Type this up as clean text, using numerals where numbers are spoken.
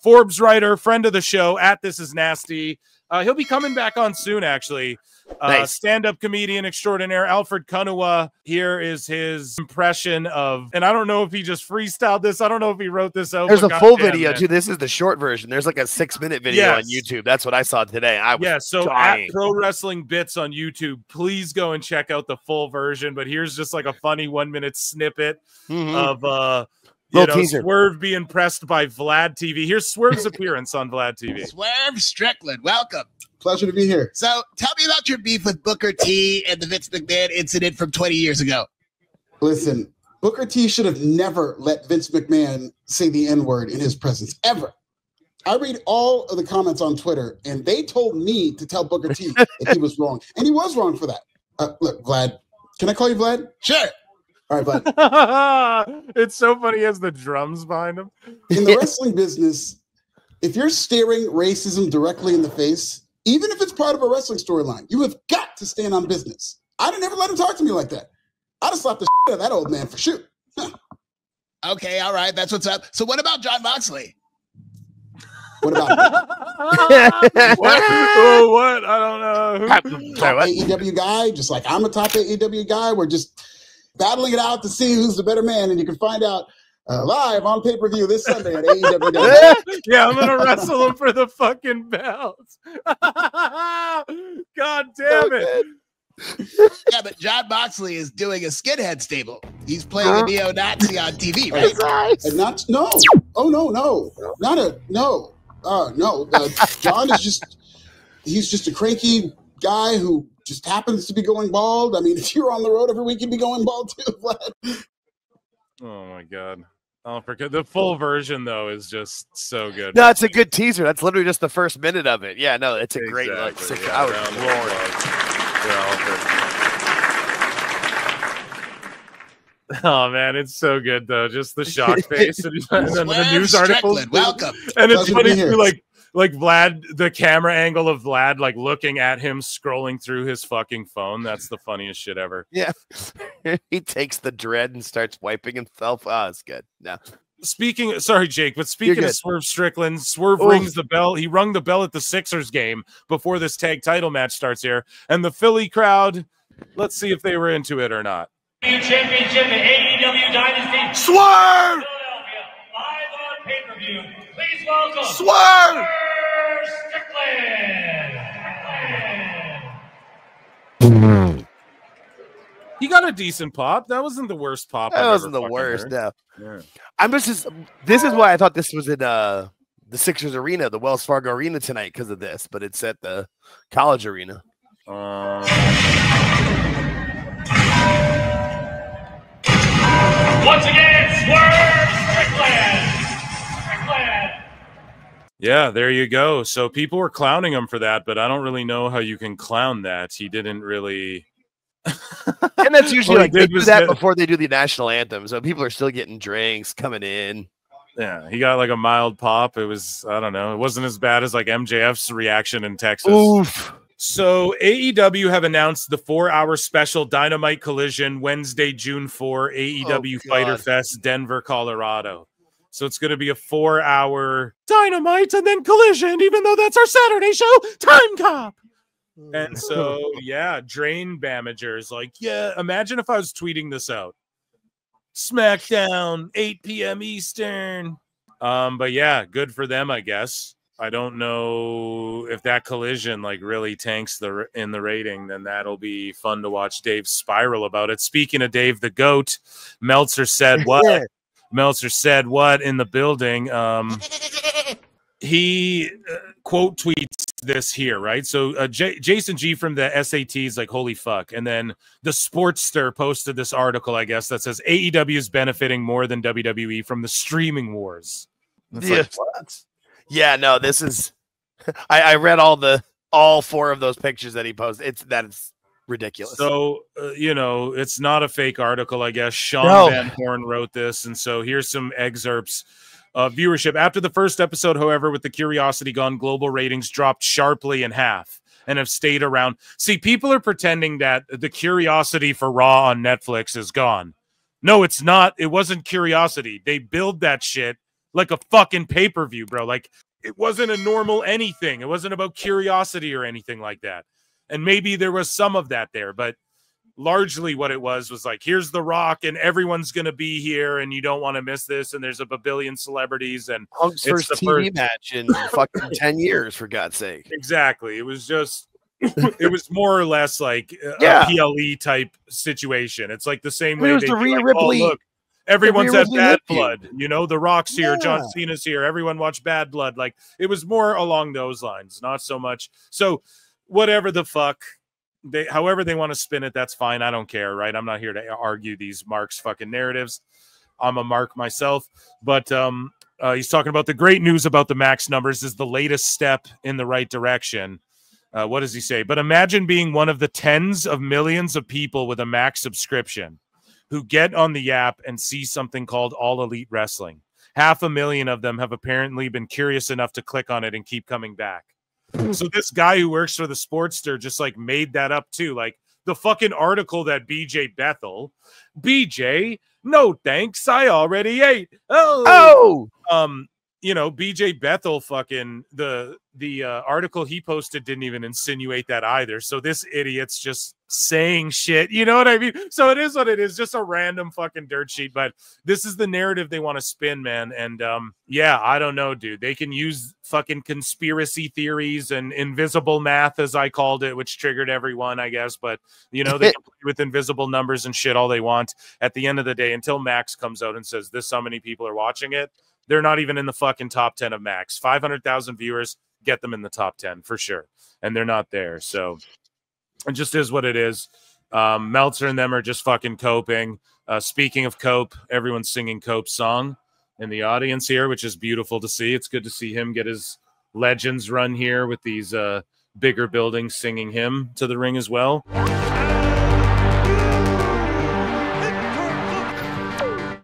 Forbes writer, friend of the show, at This Is Nasty. He'll be coming back on soon, actually. Nice. Stand-up comedian extraordinaire Alfred Konuwa. Here is his impression of, and I don't know if he just freestyled this. I don't know if he wrote this out. There's a full video too. This is the short version. There's like a 6-minute video on YouTube. That's what I saw today. I was dying. At Pro Wrestling Bits on YouTube, please go and check out the full version. But here's just like a funny 1-minute snippet of Swerve being pressed by VladTV. Here's Swerve's appearance on VladTV. Swerve Strickland, welcome. Pleasure to be here. So tell me about your beef with Booker T and the Vince McMahon incident from 20 years ago. Listen, Booker T should have never let Vince McMahon say the N-word in his presence, ever. I read all of the comments on Twitter, and they told me to tell Booker T that he was wrong. And he was wrong for that. Look, Vlad, can I call you Vlad? Sure. All right, Vlad. It's so funny he has the drums behind him. In the wrestling business, if you're staring racism directly in the face, even if it's part of a wrestling storyline, you have got to stand on business. I'd have never let him talk to me like that. I'd have slapped the shit out of that old man for sure. Okay, all right, that's what's up. So what about Jon Moxley? What about what? Oh, what? I don't know. Top AEW guy, just like I'm a top AEW guy. We're just battling it out to see who's the better man, and you can find out live on pay-per-view this Sunday at AEW Dynasty. Yeah, I'm gonna wrestle him for the fucking belt. God damn it. Yeah, but Jon Moxley is doing a skinhead stable. He's playing a neo-Nazi on TV, right? And not no. Oh no. Not a no. No. John is he's just a cranky guy who just happens to be going bald. I mean, if you're on the road every week, you'd be going bald too, Vlad. Oh my God. Oh, the full version though is just so good. No, it's a good teaser. That's literally just the first minute of it. Yeah, no, it's a great like 6 hours. Oh man, it's so good though. Just the shock face and then the news articles. Welcome. And it's funny too, like Vlad, the camera angle of Vlad like looking at him scrolling through his fucking phone. That's the funniest shit ever. Yeah. He takes the dread and starts wiping himself. Oh, it's good. No. Sorry, Jake, but speaking of Swerve Strickland, Swerve rings the bell. He rung the bell at the Sixers game before this tag title match starts here. And the Philly crowd, let's see if they were into it or not. Championship at AEW Dynasty. Swerve! Philadelphia, live on pay-per-view. Please welcome Swerve Strickland. He got a decent pop. That wasn't the worst pop. That wasn't the worst. No. Yeah. This is why I thought this was in the Sixers arena, the Wells Fargo arena tonight because of this, but it's at the college arena. Once again, Swerve Strickland. Yeah, there you go. So people were clowning him for that, but I don't really know how you can clown that. He didn't really. And that's usually like they do that before they do the national anthem. So people are still getting drinks coming in. Yeah, he got like a mild pop. It was, I don't know. It wasn't as bad as like MJF's reaction in Texas. Oof. So AEW have announced the 4-hour special Dynamite Collision Wednesday, June 4, AEW Fighter Fest, Denver, Colorado. So it's going to be a 4-hour Dynamite and then Collision, even though that's our Saturday show, Time Cop. And so, yeah, Drain Bamagers, like, yeah, imagine if I was tweeting this out. SmackDown, 8 p.m. Eastern. But yeah, good for them, I guess. I don't know if that Collision like really tanks in the rating, then that'll be fun to watch Dave spiral about it. Speaking of Dave the GOAT, Meltzer said what? Meltzer said what in the building? He quote tweets this here, right? So Jason G from the SATs like, holy fuck. And then the Sportster posted this article, I guess, that says AEW is benefiting more than WWE from the streaming wars. Like, what? Yeah, no, this is I read all 4 of those pictures that he posted. That's ridiculous. So it's not a fake article, I guess. Sean Van Horn wrote this, and so here's some excerpts of viewership. After the first episode, however, with the Curiosity gone, global ratings dropped sharply in half and have stayed around. See, people are pretending that the Curiosity for Raw on Netflix is gone. No, it's not. It wasn't Curiosity. They billed that shit like a fucking pay-per-view, bro. Like, it wasn't a normal anything. It wasn't about curiosity or anything like that. And maybe there was some of that there, but largely what it was like, here's The Rock and everyone's going to be here and you don't want to miss this. And there's a billion celebrities and Punk's first TV match in fucking 10 years, for God's sake. Exactly. It was just, it was more or less like a PLE type situation. It's like the same way they like, Ripley. Oh, look, everyone's at Bad Blood. You know, The Rock's here, John Cena's here. Everyone watch Bad Blood. Like, it was more along those lines, not so much. So whatever the fuck, however they want to spin it, that's fine. I don't care, right? I'm not here to argue these Mark's fucking narratives. I'm a Mark myself. But he's talking about the great news about the max numbers is the latest step in the right direction. What does he say? But imagine being one of the tens of millions of people with a max subscription who get on the app and see something called All Elite Wrestling. 500,000 of them have apparently been curious enough to click on it and keep coming back. So this guy who works for the Sportster just like made that up too. Like the fucking article that BJ Bethel, BJ, no thanks, I already ate. You know, BJ Bethel fucking the article he posted didn't even insinuate that either. So this idiot's just saying shit. You know what I mean? So it is what it is, just a random fucking dirt sheet. But this is the narrative they want to spin, man. And yeah, I don't know, dude. They can use fucking conspiracy theories and invisible math, as I called it, which triggered everyone, I guess. But you know, they can play with invisible numbers and shit all they want. At the end of the day, until Max comes out and says this, how many people are watching it, they're not even in the fucking top 10 of Max. 500,000 viewers, get them in the top 10 for sure. And they're not there. So it just is what it is. Meltzer and them are just fucking coping. Speaking of Cope, everyone's singing Cope's song in the audience here, which is beautiful to see. It's good to see him get his Legends run here with these bigger buildings singing him to the ring as well.